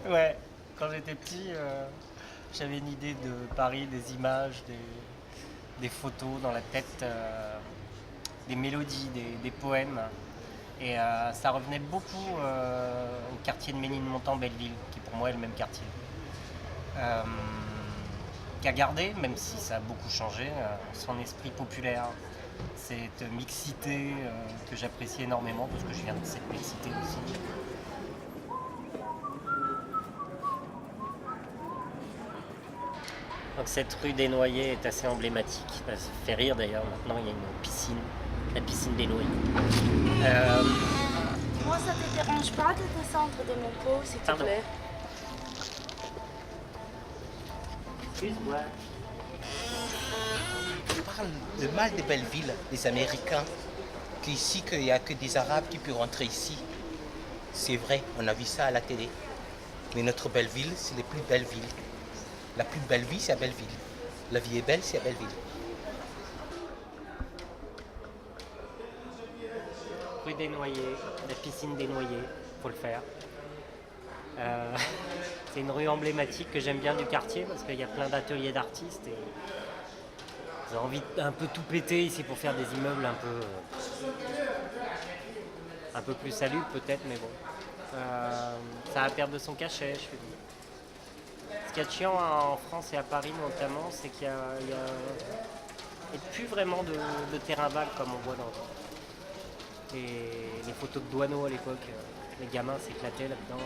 Ouais, quand j'étais petit, j'avais une idée de Paris, des images, des photos dans la tête, des mélodies, des poèmes. Et ça revenait beaucoup au quartier de Ménilmontant-Belleville, qui pour moi est le même quartier. Euh, Qu'a gardé, même si ça a beaucoup changé, son esprit populaire, cette mixité que j'apprécie énormément, parce que je viens de cette mixité aussi. Donc cette rue des Noyers est assez emblématique. Ça fait rire d'ailleurs, maintenant il y a une piscine, la piscine des Noyers. Euh, Moi, ça te dérange pas de descendre de mon pot, s'il te Pardon. plaît? Excuse-moi. On parle de mal de Belleville, des Américains, qu'ici, qu'il n'y a que des Arabes qui peuvent rentrer ici. C'est vrai, on a vu ça à la télé. Mais notre Belleville, c'est les plus belles villes. La plus belle vie, c'est à Belleville. La vie est belle, c'est à Belleville. Rue des Noyers, la piscine des Noyers, faut le faire. C'est une rue emblématique que j'aime bien du quartier parce qu'il y a plein d'ateliers d'artistes et j'ai envie d'un peu tout péter ici pour faire des immeubles un peu plus salubres peut-être, mais bon. Ça va perdre de son cachet, je suis dit. Ce qui est chiant en France et à Paris notamment, c'est qu'il y a plus vraiment de terrain vague comme on voit dans les photos de Douaneau à l'époque. Les gamins s'éclataient là-dedans.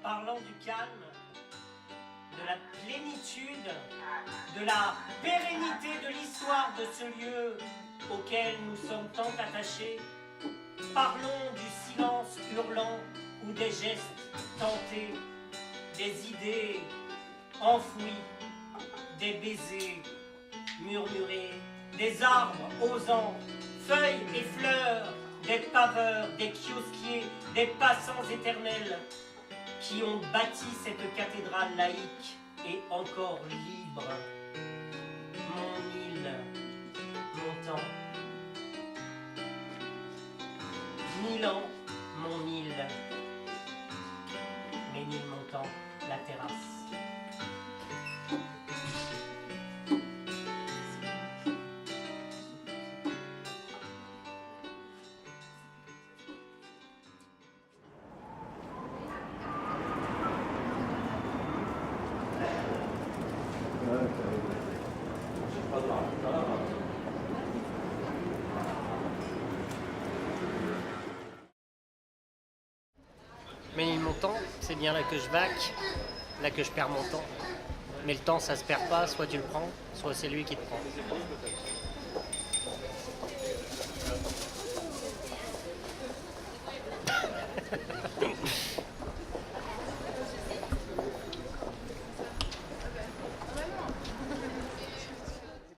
Parlant du calme, de la plénitude, de la pérennité de l'histoire de ce lieu auquel nous sommes tant attachés, parlons du silence hurlant ou des gestes tentés, des idées enfouies, des baisers murmurés, des arbres osants, feuilles et fleurs, des paveurs, des kiosquiers, des passants éternels qui ont bâti cette cathédrale laïque et encore libre. Mon île, mon temps. 1000 ans, mon île. Ménilmontant, la terrasse. Ménilmontant, c'est bien là que je vaque, là que je perds mon temps. Mais le temps, ça se perd pas, soit tu le prends, soit c'est lui qui te prend.